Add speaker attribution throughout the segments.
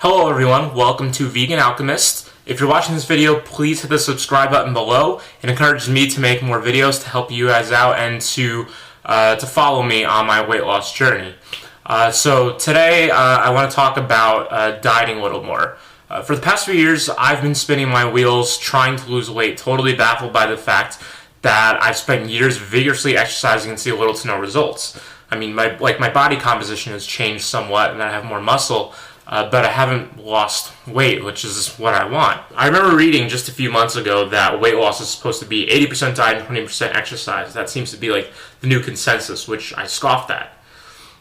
Speaker 1: Hello everyone, welcome to Vegan Alchemist. If you're watching this video, please hit the subscribe button below. It encourages me to make more videos to help you guys out and to follow me on my weight loss journey. So today I want to talk about dieting a little more. For the past few years, I've been spinning my wheels trying to lose weight, totally baffled by the fact that I've spent years vigorously exercising and see little to no results. I mean, my body composition has changed somewhat and I have more muscle, but I haven't lost weight, which is what I want. I remember reading just a few months ago that weight loss is supposed to be 80% diet and 20% exercise. That seems to be like the new consensus, which I scoffed at.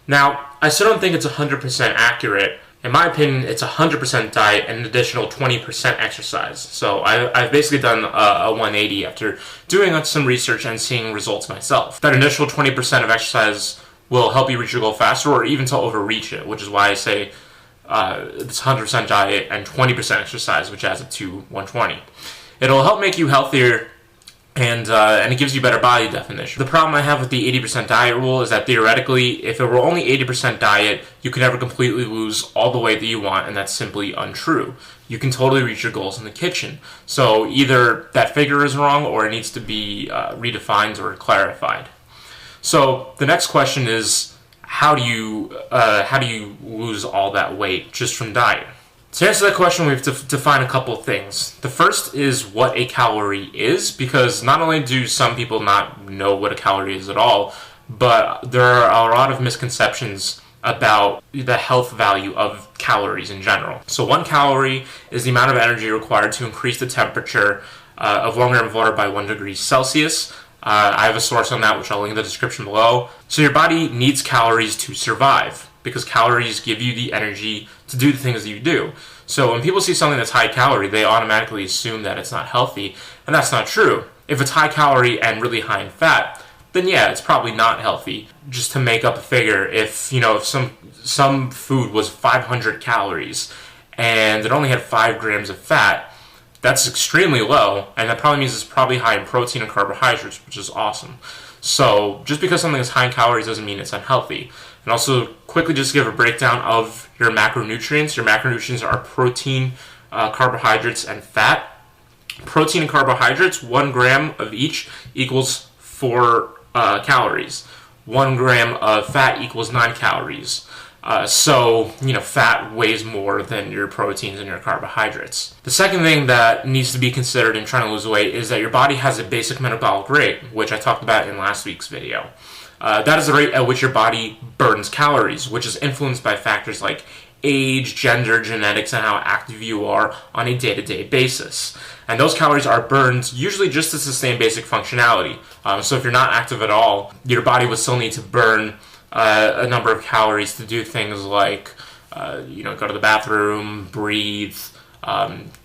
Speaker 1: Now, I still don't think it's 100% accurate. In my opinion, it's 100% diet and an additional 20% exercise. So I've basically done a 180 after doing some research and seeing results myself. That initial 20% of exercise will help you reach your goal faster or even to overreach it, which is why I say it's 100% diet and 20% exercise, which adds up to 120. It'll help make you healthier and it gives you better body definition. The problem I have with the 80% diet rule is that theoretically, if it were only 80% diet, you could never completely lose all the weight that you want, and that's simply untrue. You can totally reach your goals in the kitchen. So either that figure is wrong or it needs to be redefined or clarified. So the next question is, how do you lose all that weight just from diet? To answer that question, we have to define a couple of things. The first is what a calorie is, because not only do some people not know what a calorie is at all, but there are a lot of misconceptions about the health value of calories in general. So 1 calorie is the amount of energy required to increase the temperature of 1 gram of water by 1 degree Celsius. I have a source on that, which I'll link in the description below. So your body needs calories to survive, because calories give you the energy to do the things that you do. So when people see something that's high calorie, they automatically assume that it's not healthy, and that's not true. If it's high calorie and really high in fat, then yeah, it's probably not healthy. Just to make up a figure, if some food was 500 calories and it only had 5 grams of fat, that's extremely low, and that probably means it's probably high in protein and carbohydrates, which is awesome. So just because something is high in calories doesn't mean it's unhealthy. And also, quickly just give a breakdown of your macronutrients. Your macronutrients are protein, carbohydrates, and fat. Protein and carbohydrates, 1 gram of each equals 4 calories. 1 gram of fat equals 9 calories. So, fat weighs more than your proteins and your carbohydrates. The second thing that needs to be considered in trying to lose weight is that your body has a basic metabolic rate, which I talked about in last week's video. That is the rate at which your body burns calories, which is influenced by factors like age, gender, genetics, and how active you are on a day-to-day basis. And those calories are burned usually just to sustain basic functionality. So if you're not active at all, your body would still need to burn a number of calories to do things like, go to the bathroom, breathe,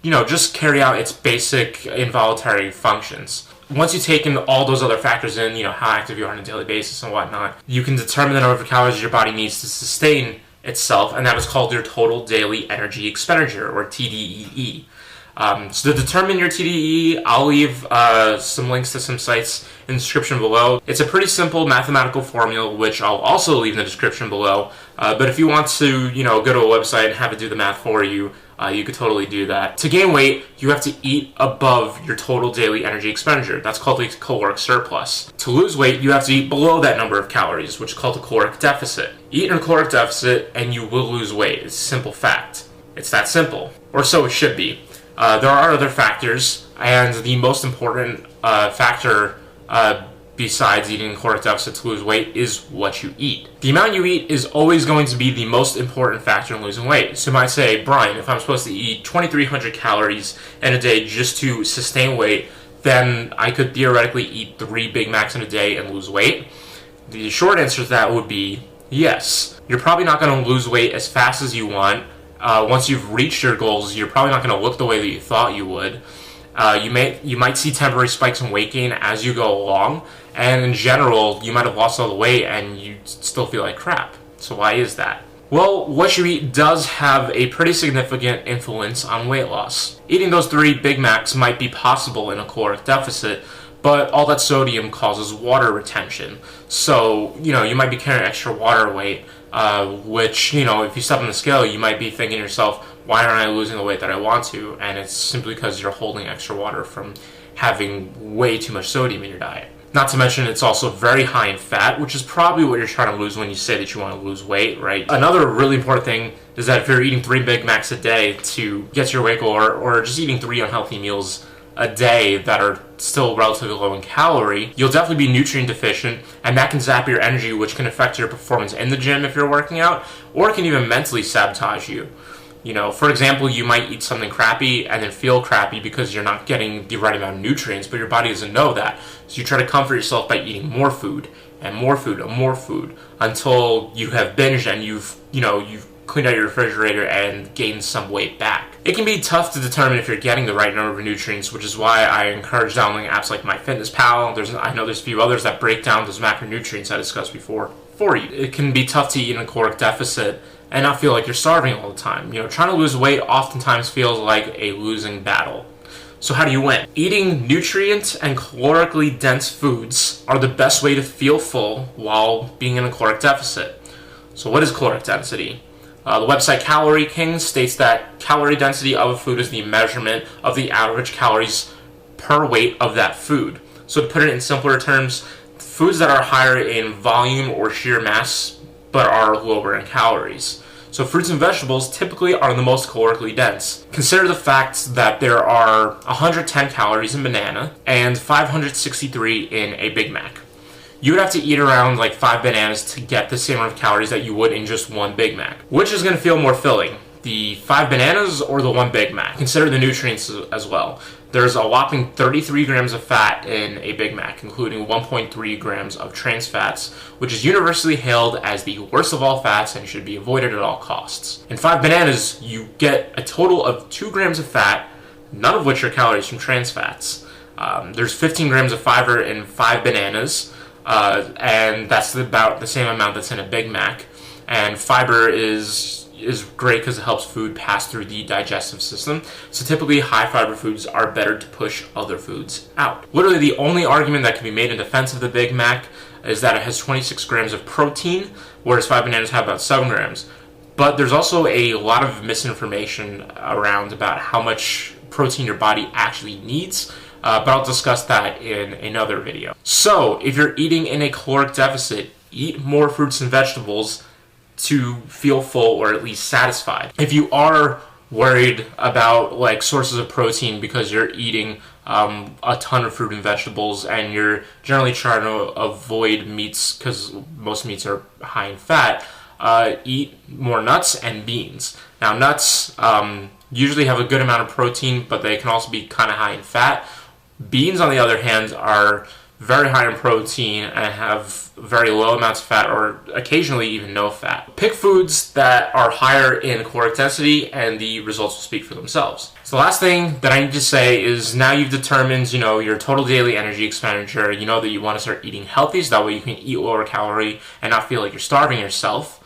Speaker 1: just carry out its basic involuntary functions. Once you take in all those other factors in, how active you are on a daily basis and whatnot, you can determine the number of calories your body needs to sustain itself, and that is called your total daily energy expenditure, or TDEE. So to determine your TDEE, I'll leave some links to some sites in the description below. It's a pretty simple mathematical formula, which I'll also leave in the description below. But if you want to, go to a website and have it do the math for you, you could totally do that. To gain weight, you have to eat above your total daily energy expenditure. That's called the caloric surplus. To lose weight, you have to eat below that number of calories, which is called a caloric deficit. Eat in a caloric deficit and you will lose weight. It's a simple fact. It's that simple. Or so it should be. There are other factors, and the most important factor besides eating in caloric deficit to lose weight is what you eat. The amount you eat is always going to be the most important factor in losing weight. So you might say, Brian, if I'm supposed to eat 2,300 calories in a day just to sustain weight, then I could theoretically eat 3 Big Macs in a day and lose weight. The short answer to that would be yes. You're probably not going to lose weight as fast as you want. Once you've reached your goals, you're probably not going to look the way that you thought you would. You might see temporary spikes in weight gain as you go along, and in general, you might have lost all the weight and you still feel like crap. So why is that? Well, what you eat does have a pretty significant influence on weight loss. Eating those 3 Big Macs might be possible in a caloric deficit, but all that sodium causes water retention. So, you might be carrying extra water weight, which, if you step on the scale, you might be thinking to yourself, why aren't I losing the weight that I want to? And it's simply because you're holding extra water from having way too much sodium in your diet. Not to mention it's also very high in fat, which is probably what you're trying to lose when you say that you want to lose weight, right? Another really important thing is that if you're eating 3 Big Macs a day to get to your weight goal, or just eating 3 unhealthy meals a day that are still relatively low in calorie, you'll definitely be nutrient deficient, and that can zap your energy, which can affect your performance in the gym if you're working out, or it can even mentally sabotage you. You know, for example, you might eat something crappy and then feel crappy because you're not getting the right amount of nutrients, but your body doesn't know that. So you try to comfort yourself by eating more food and more food and more food until you have binged and you've cleaned out your refrigerator and gained some weight back. It can be tough to determine if you're getting the right number of nutrients, which is why I encourage downloading apps like MyFitnessPal. I know there's a few others that break down those macronutrients I discussed before for you. It can be tough to eat in a caloric deficit and not feel like you're starving all the time. You know, trying to lose weight oftentimes feels like a losing battle. So how do you win? Eating nutrient and calorically dense foods are the best way to feel full while being in a caloric deficit. So what is caloric density? The website Calorie King states that calorie density of a food is the measurement of the average calories per weight of that food. So to put it in simpler terms, foods that are higher in volume or sheer mass but are lower in calories. So fruits and vegetables typically are the most calorically dense. Consider the fact that there are 110 calories in banana and 563 in a Big Mac. You would have to eat around like 5 bananas to get the same amount of calories that you would in just 1 Big Mac. Which is going to feel more filling, the 5 bananas or the 1 Big Mac? Consider the nutrients as well. There's a whopping 33 grams of fat in a Big Mac, including 1.3 grams of trans fats, which is universally hailed as the worst of all fats and should be avoided at all costs. In 5 bananas, you get a total of 2 grams of fat, none of which are calories from trans fats. There's 15 grams of fiber in 5 bananas, and that's about the same amount that's in a Big Mac. And fiber is great because it helps food pass through the digestive system. So typically high fiber foods are better to push other foods out. Literally the only argument that can be made in defense of the Big Mac is that it has 26 grams of protein, whereas 5 bananas have about 7 grams. But there's also a lot of misinformation around about how much protein your body actually needs. But I'll discuss that in another video. So if you're eating in a caloric deficit, eat more fruits and vegetables to feel full or at least satisfied. If you are worried about like sources of protein because you're eating a ton of fruit and vegetables and you're generally trying to avoid meats because most meats are high in fat, eat more nuts and beans. Now nuts usually have a good amount of protein, but they can also be kind of high in fat. Beans, on the other hand, are very high in protein and have very low amounts of fat, or occasionally even no fat. Pick foods that are higher in caloric density and the results will speak for themselves. So the last thing that I need to say is now you've determined, your total daily energy expenditure. You know that you want to start eating healthy so that way you can eat lower calorie and not feel like you're starving yourself.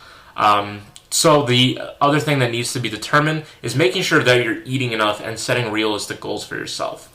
Speaker 1: So the other thing that needs to be determined is making sure that you're eating enough and setting realistic goals for yourself.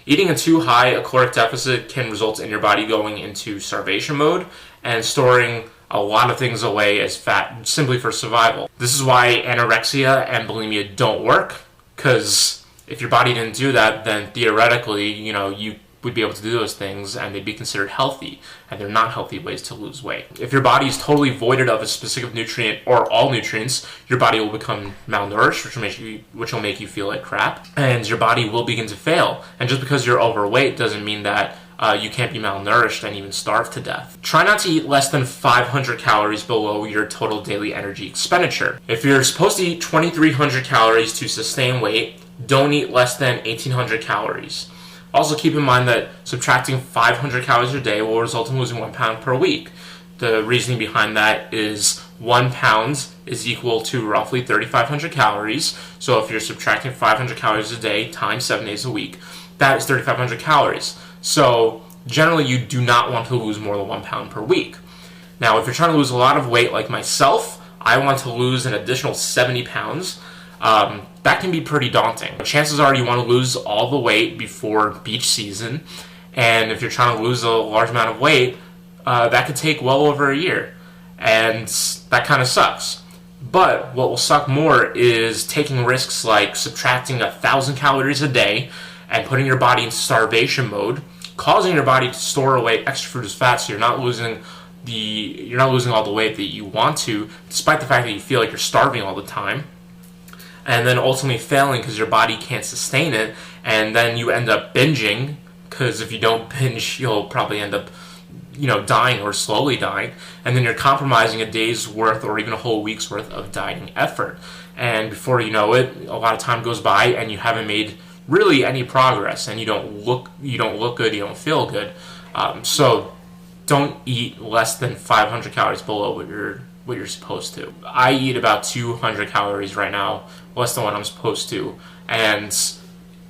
Speaker 1: Eating a too high a caloric deficit can result in your body going into starvation mode and storing a lot of things away as fat simply for survival. This is why anorexia and bulimia don't work, because if your body didn't do that, then theoretically, you would be able to do those things and they'd be considered healthy, and they're not healthy ways to lose weight. If your body is totally voided of a specific nutrient or all nutrients, your body will become malnourished, which will make you feel like crap, and your body will begin to fail. And just because you're overweight doesn't mean that you can't be malnourished and even starve to death. Try not to eat less than 500 calories below your total daily energy expenditure. If you're supposed to eat 2,300 calories to sustain weight, don't eat less than 1,800 calories. Also keep in mind that subtracting 500 calories a day will result in losing 1 pound per week. The reasoning behind that is 1 pound is equal to roughly 3,500 calories. So if you're subtracting 500 calories a day times 7 days a week, that is 3,500 calories. So generally you do not want to lose more than 1 pound per week. Now if you're trying to lose a lot of weight like myself, I want to lose an additional 70 pounds. That can be pretty daunting. Chances are you want to lose all the weight before beach season, and if you're trying to lose a large amount of weight, that could take well over a year, and that kind of sucks. But what will suck more is taking risks like subtracting 1,000 calories a day and putting your body into starvation mode, causing your body to store away extra food as fat, so you're not losing all the weight that you want to, despite the fact that you feel like you're starving all the time, and then ultimately failing because your body can't sustain it, and then you end up binging, because if you don't binge, you'll probably end up dying or slowly dying, and then you're compromising a day's worth or even a whole week's worth of dieting effort. And before you know it, a lot of time goes by and you haven't made really any progress, and you don't look good, you don't feel good. So don't eat less than 500 calories below what you're supposed to. I eat about 200 calories right now, less than what I'm supposed to, and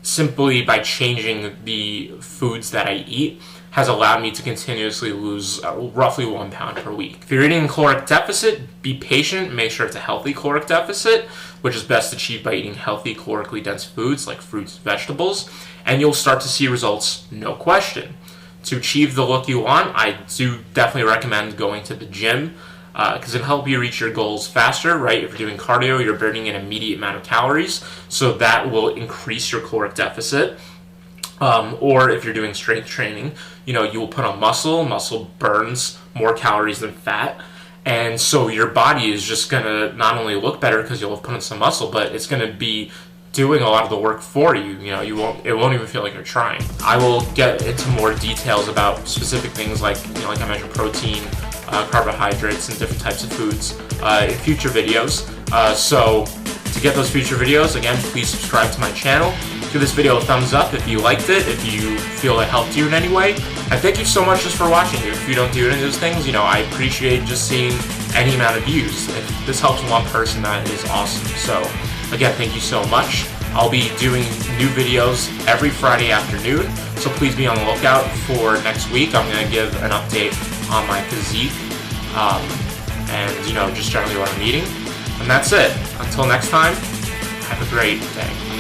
Speaker 1: simply by changing the foods that I eat has allowed me to continuously lose roughly 1 pound per week. If you're eating a caloric deficit, be patient. Make sure it's a healthy caloric deficit, which is best achieved by eating healthy, calorically dense foods like fruits and vegetables, and you'll start to see results, no question. To achieve the look you want, I do definitely recommend going to the gym, because it'll help you reach your goals faster, right? If you're doing cardio, you're burning an immediate amount of calories, so that will increase your caloric deficit. Or if you're doing strength training, you will put on muscle. Muscle burns more calories than fat, and so your body is just gonna not only look better because you'll have put on some muscle, but it's gonna be doing a lot of the work for you. It won't even feel like you're trying. I will get into more details about specific things like I mentioned, protein, carbohydrates, and different types of foods in future videos. So to get those future videos, again, please subscribe to my channel. Give this video a thumbs up if you liked it, if you feel it helped you in any way. And thank you so much just for watching. If you don't do any of those things, I appreciate just seeing any amount of views. If this helps one person, that is awesome. So again, thank you so much. I'll be doing new videos every Friday afternoon, so please be on the lookout for next week. I'm going to give an update on my physique and just generally what I'm eating. And that's it. Until next time, have a great day.